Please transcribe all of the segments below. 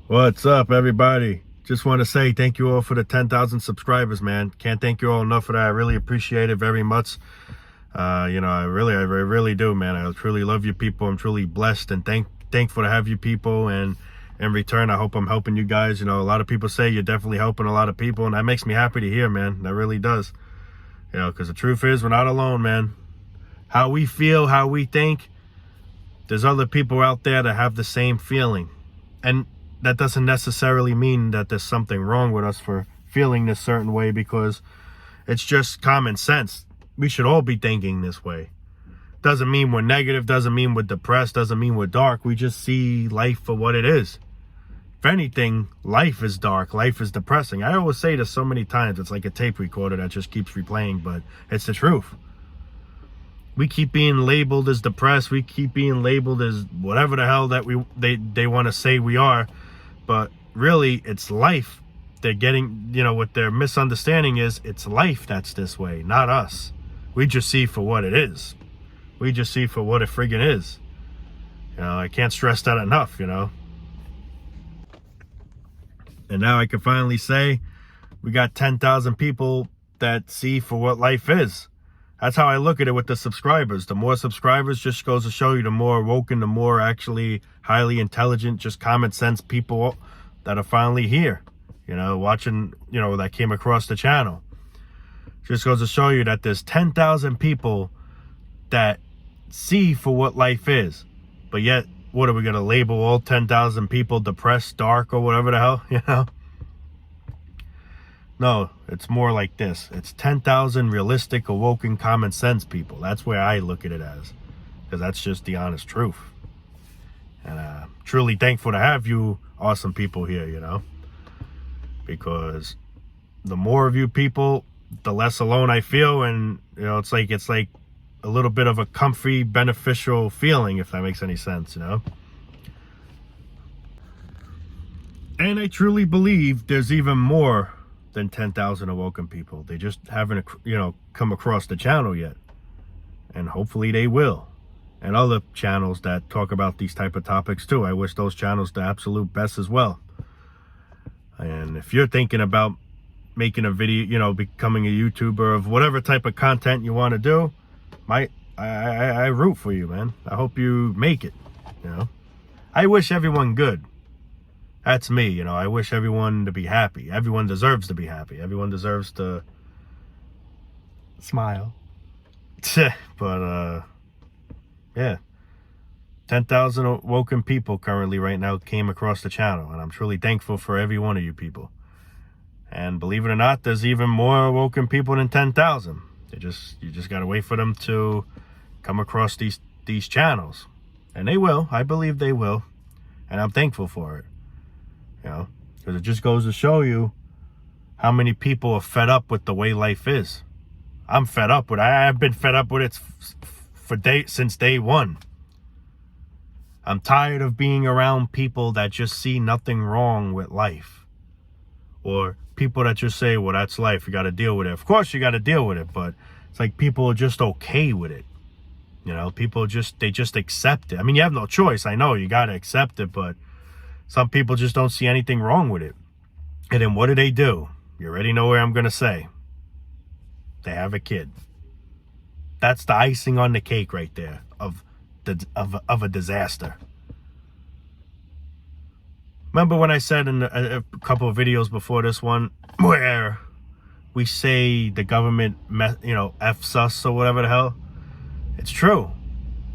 What's up, everybody? Just want to say thank you all for the 10,000 subscribers, man. Can't thank you all enough for that. I really appreciate it very much. I really do, man. I truly love you people. I'm truly blessed and thankful to have you people. And in return, I hope I'm helping you guys. You know, a lot of people say you're definitely helping a lot of people, and that makes me happy to hear, man. That really does. You know, because the truth is, we're not alone, man. How we feel, how we think, there's other people out there that have the same feeling. And that doesn't necessarily mean that there's something wrong with us for feeling this certain way, because it's just common sense. We should all be thinking this way. Doesn't mean we're negative, doesn't mean we're depressed, doesn't mean we're dark. We just see life for what it is. If anything, life is dark, life is depressing. I always say this so many times, it's like a tape recorder that just keeps replaying, but it's the truth. We keep being labeled as depressed, we keep being labeled as whatever the hell that they want to say we are. But really, it's life. They're getting, you know, what their misunderstanding is, it's life that's this way, not us. We just see for what it is. We just see for what it friggin' is. You know, I can't stress that enough, you know. And now I can finally say we got 10,000 people that see for what life is. That's how I look at it with the subscribers. The more subscribers just goes to show you the more awoken, the more actually highly intelligent, just common sense people that are finally here, you know, watching, you know, that came across the channel. Just goes to show you that there's 10,000 people that see for what life is. But yet, what are we going to label all 10,000 people depressed, dark, or whatever the hell, you know? No, it's more like this. It's 10,000 realistic, awoken, common sense people. That's where I look at it as. Because that's just the honest truth. And truly thankful to have you awesome people here, you know. Because the more of you people, the less alone I feel. And, you know, it's like a little bit of a comfy, beneficial feeling, if that makes any sense, you know. And I truly believe there's even more than 10,000 awoken people. They just haven't, you know, come across the channel yet. And hopefully they will. And other channels that talk about these type of topics too. I wish those channels the absolute best as well. And if you're thinking about making a video, you know, becoming a YouTuber of whatever type of content you want to do, I root for you, man. I hope you make it, you know. I wish everyone good. That's me, you know. I wish everyone to be happy. Everyone deserves to be happy. Everyone deserves to smile. But, yeah. 10,000 awoken people currently right now came across the channel. And I'm truly thankful for every one of you people. And believe it or not, there's even more awoken people than 10,000. You just got to wait for them to come across these channels. And they will. I believe they will. And I'm thankful for it. You know, because it just goes to show you how many people are fed up with the way life is. I'm fed up with it. I've been fed up with it since day one. I'm tired of being around people that just see nothing wrong with life. Or people that just say, well, that's life. You got to deal with it. Of course you got to deal with it. But it's like people are just okay with it. You know, people they just accept it. I mean, you have no choice. I know you got to accept it, but some people just don't see anything wrong with it. And then what do? You already know where I'm going to say. They have a kid. That's the icing on the cake right there of a disaster. Remember when I said in a couple of videos before this one where we say the government, you know, F's us or whatever the hell? It's true.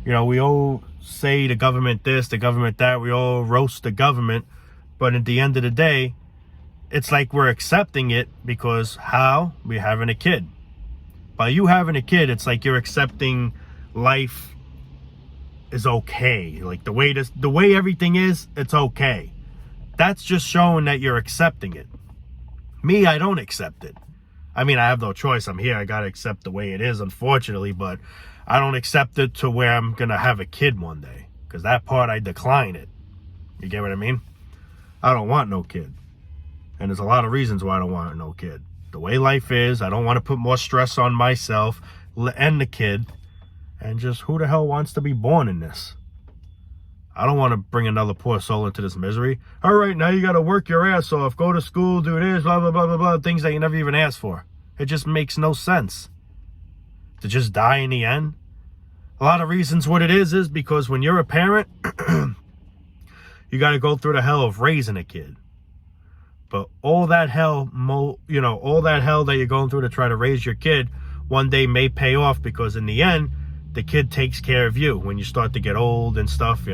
You know, we all say the government this, the government that, we all roast the government, but at the end of the day, it's like we're accepting it because how? We're having a kid. By you having a kid, it's like you're accepting life is okay. Like the way everything is, it's okay. That's just showing that you're accepting it. Me, I don't accept it. I mean, I have no choice. I'm here. I got to accept the way it is, unfortunately, but I don't accept it to where I'm going to have a kid one day. Because that part, I decline it. You get what I mean? I don't want no kid. And there's a lot of reasons why I don't want no kid. The way life is, I don't want to put more stress on myself and the kid. And just who the hell wants to be born in this? I don't want to bring another poor soul into this misery. All right, now you got to work your ass off, go to school, do this, blah, blah, blah, blah, blah, things that you never even asked for. It just makes no sense. To just die in the end. A lot of reasons what it is because when you're a parent, you got to go through the hell of raising a kid. But all that hell, all that hell that you're going through to try to raise your kid, one day may pay off, because in the end, the kid takes care of you when you start to get old and stuff,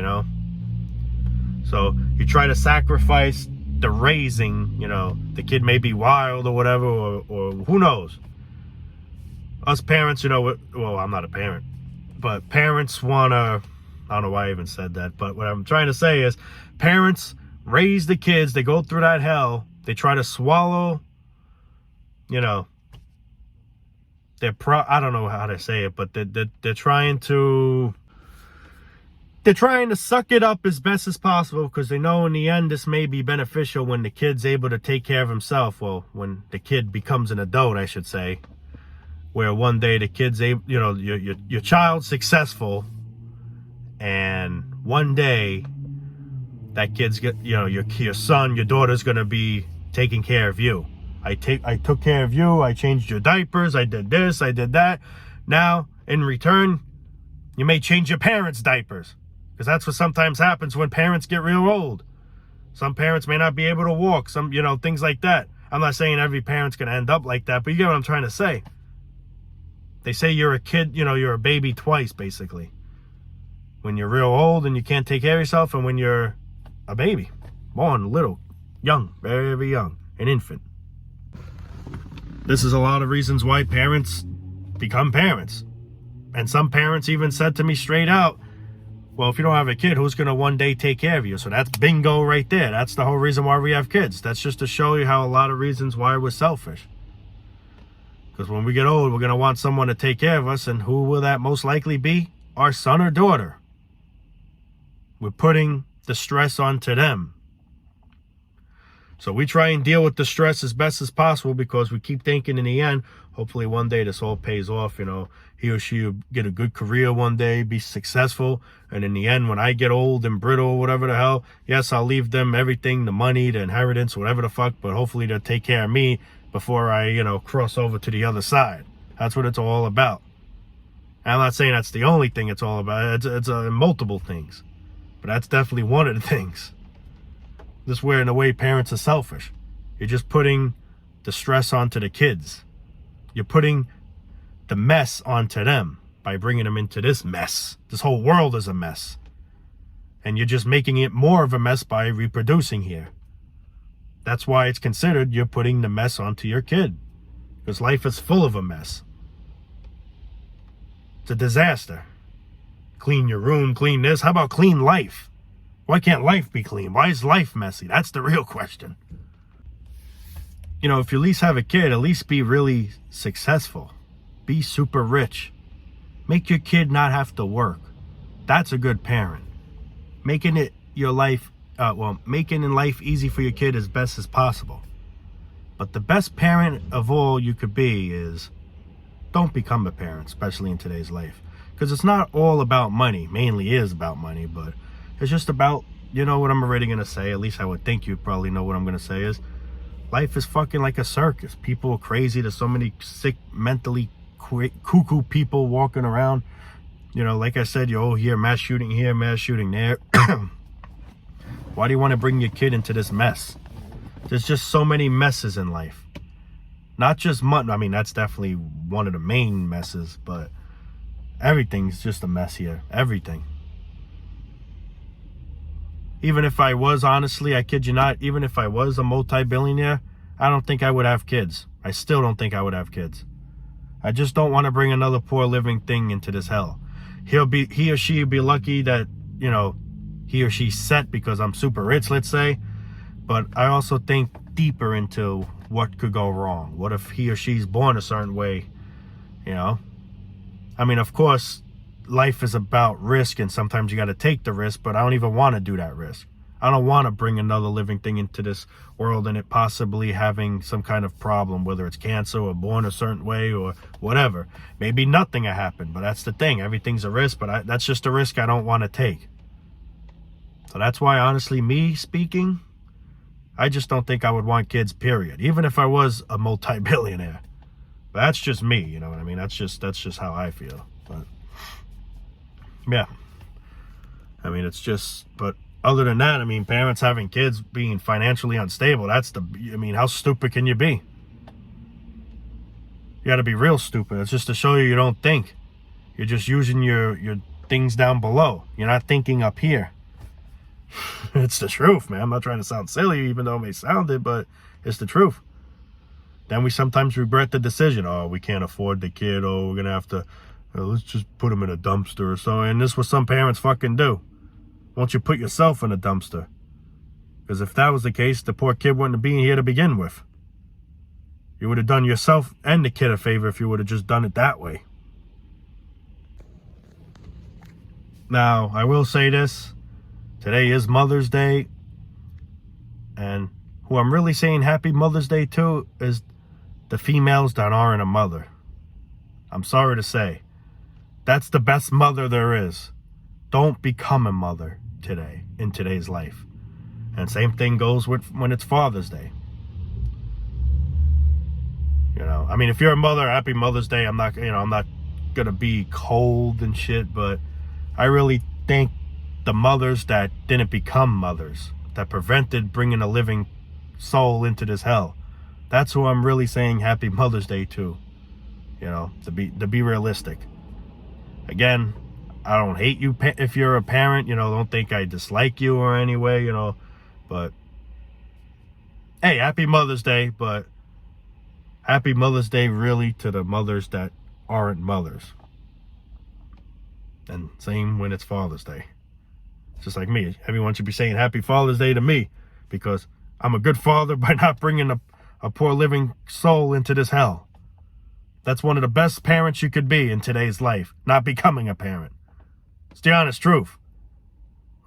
So you try to sacrifice the raising, the kid may be wild or whatever, or who knows. Us parents, well, I'm not a parent, but parents want to, I don't know why I even said that, but what I'm trying to say is parents raise the kids, they go through that hell, they try to swallow, I don't know how to say it, but they're trying to suck it up as best as possible, because they know in the end this may be beneficial when the kid's able to take care of himself. Well, when the kid becomes an adult, I should say, where one day the kid's able, your child's successful, and one day that kid's your son, your daughter's gonna be taking care of you. I took care of you, I changed your diapers, I did this, I did that. Now, in return, you may change your parents' diapers, because that's what sometimes happens when parents get real old. Some parents may not be able to walk, some, things like that. I'm not saying every parent's going to end up like that, but you get what I'm trying to say. They say you're a kid, you're a baby twice, basically. When you're real old and you can't take care of yourself, and when you're a baby, born little, young, very, very young, an infant. This is a lot of reasons why parents become parents. And some parents even said to me straight out, well, if you don't have a kid, who's going to one day take care of you? So that's bingo right there. That's the whole reason why we have kids. That's just to show you how a lot of reasons why we're selfish. Because when we get old, we're going to want someone to take care of us. And who will that most likely be? Our son or daughter. We're putting the stress onto them. So we try and deal with the stress as best as possible, because we keep thinking in the end, hopefully one day this all pays off, he or she will get a good career one day, be successful. And in the end, when I get old and brittle, whatever the hell, yes, I'll leave them everything, the money, the inheritance, whatever the fuck, but hopefully they'll take care of me before I, cross over to the other side. That's what it's all about. And I'm not saying that's the only thing it's all about. It's multiple things. But that's definitely one of the things. This where, in a way, parents are selfish. You're just putting the stress onto the kids. You're putting the mess onto them by bringing them into this mess. This whole world is a mess. And you're just making it more of a mess by reproducing here. That's why it's considered you're putting the mess onto your kid. Because life is full of a mess. It's a disaster. Clean your room, clean this. How about clean life? Why can't life be clean? Why is life messy? That's the real question. If you at least have a kid, at least be really successful. Be super rich. Make your kid not have to work. That's a good parent. Making life easy for your kid as best as possible. But the best parent of all you could be is, don't become a parent, especially in today's life. Because it's not all about money. Mainly is about money, but it's just about, what I'm already going to say. At least I would think you probably know what I'm going to say is, life is fucking like a circus. People are crazy. There's so many sick, mentally cuckoo people walking around. Like I said, you hear mass shooting here, mass shooting there. Why do you want to bring your kid into this mess? There's just so many messes in life. Not just money. I mean, that's definitely one of the main messes, but everything's just a mess here. Everything. Even if I was, honestly, I kid you not, even if I was a multi-billionaire, I don't think I would have kids. I still don't think I would have kids. I just don't want to bring another poor living thing into this hell. He or she will be lucky that, he or she's set because I'm super rich, let's say. But I also think deeper into what could go wrong. What if he or she's born a certain way, I mean, of course, life is about risk, and sometimes you got to take the risk, but I don't even want to do that risk. I don't want to bring another living thing into this world and it possibly having some kind of problem, whether it's cancer or born a certain way or whatever. Maybe nothing will happen, but that's the thing. Everything's a risk, but that's just a risk I don't want to take. So that's why, honestly, me speaking, I just don't think I would want kids, period. Even if I was a multi-billionaire. But that's just me, you know what I mean? That's just how I feel. But yeah. I mean, it's just, but other than that, I mean, parents having kids being financially unstable, I mean, how stupid can you be? You got to be real stupid. It's just to show you don't think. You're just using your things down below. You're not thinking up here. It's the truth, man. I'm not trying to sound silly, even though it may sound it, but it's the truth. Then we sometimes regret the decision. Oh, we can't afford the kid. Oh, we're going to have to, let's just put him in a dumpster or so. And this is what some parents fucking do. Won't you put yourself in a dumpster? Because if that was the case, the poor kid wouldn't be here to begin with. You would have done yourself and the kid a favor if you would have just done it that way. Now, I will say this. Today is Mother's Day. And who I'm really saying Happy Mother's Day to is the females that aren't a mother. I'm sorry to say. That's the best mother there is. Don't become a mother today, in today's life. And same thing goes with when it's Father's Day. You know, I mean, if you're a mother, Happy Mother's Day. I'm not gonna be cold and shit, but I really thank the mothers that didn't become mothers, that prevented bringing a living soul into this hell. That's who I'm really saying Happy Mother's Day to. You know, to be realistic. Again, I don't hate you if you're a parent. You know, don't think I dislike you or any way. You know, but hey, Happy Mother's Day. But Happy Mother's Day really to the mothers that aren't mothers. And same when it's Father's Day. Just like me. Everyone should be saying Happy Father's Day to me, because I'm a good father by not bringing a poor living soul into this hell. That's one of the best parents you could be in today's life, not becoming a parent. It's the honest truth.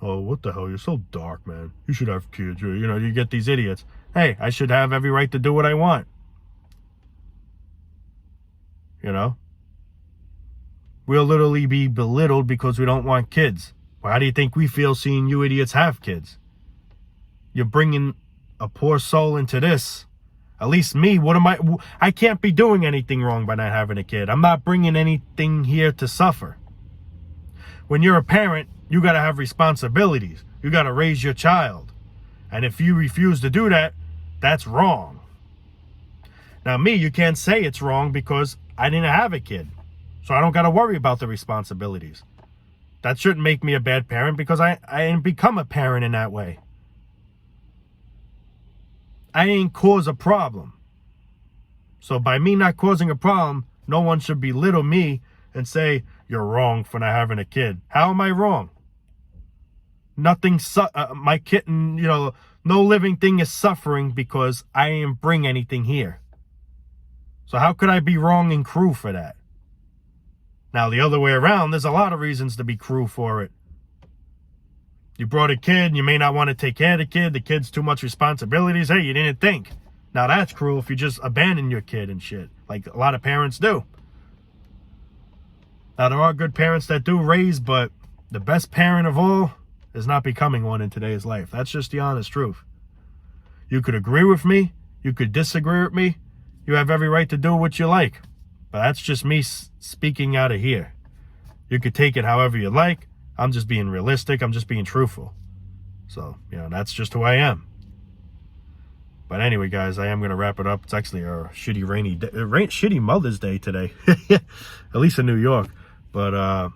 Oh, what the hell? You're so dark, man. You should have kids. You know, you get these idiots. Hey, I should have every right to do what I want. You know? We'll literally be belittled because we don't want kids. Well, how do you think we feel seeing you idiots have kids? You're bringing a poor soul into this. At least me, I can't be doing anything wrong by not having a kid. I'm not bringing anything here to suffer. When you're a parent, you got to have responsibilities. You got to raise your child. And if you refuse to do that, that's wrong. Now me, you can't say it's wrong because I didn't have a kid. So I don't got to worry about the responsibilities. That shouldn't make me a bad parent because I didn't become a parent in that way. I ain't cause a problem. So by me not causing a problem, no one should belittle me and say, you're wrong for not having a kid. How am I wrong? My kitten, you know, no living thing is suffering because I didn't bring anything here. So how could I be wrong and cruel for that? Now, the other way around, there's a lot of reasons to be cruel for it. You brought a kid, you may not want to take care of the kid. The kid's too much responsibilities. Hey, you didn't think. Now, that's cruel if you just abandon your kid and shit, like a lot of parents do. Now, there are good parents that do raise, but the best parent of all is not becoming one in today's life. That's just the honest truth. You could agree with me. You could disagree with me. You have every right to do what you like. But that's just me speaking out of here. You could take it however you like. I'm just being realistic. I'm just being truthful. So, you know, that's just who I am. But anyway, guys, I am going to wrap it up. It's actually a shitty rainy day, shitty Mother's Day today. At least in New York. But,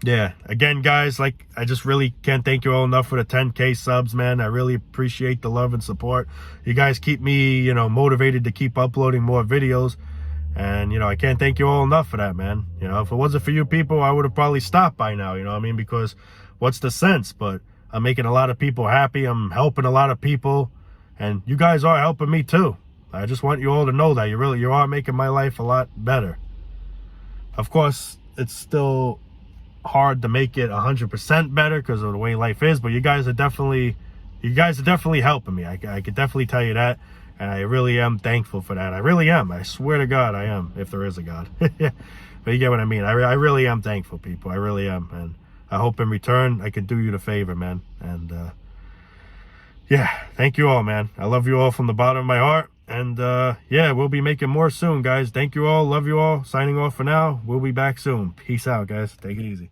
yeah, again, guys, like, I just really can't thank you all enough for the 10K subs, man. I really appreciate the love and support. You guys keep me, you know, motivated to keep uploading more videos. And, you know, I can't thank you all enough for that, man. You know, if it wasn't for you people, I would have probably stopped by now, you know what I mean? Because what's the sense? But I'm making a lot of people happy. I'm helping a lot of people. And you guys are helping me too. I just want you all to know that you are making my life a lot better. Of course, it's still hard to make it 100% better because of the way life is. But you guys are definitely helping me. I could definitely tell you that. And I really am thankful for that. I really am. I swear to God I am, if there is a God. But you get what I mean. I really am thankful, people. I really am. And I hope in return I can do you the favor, man. And yeah, thank you all, man. I love you all from the bottom of my heart. And yeah, we'll be making more soon, guys. Thank you all. Love you all. Signing off for now. We'll be back soon. Peace out, guys. Take it easy.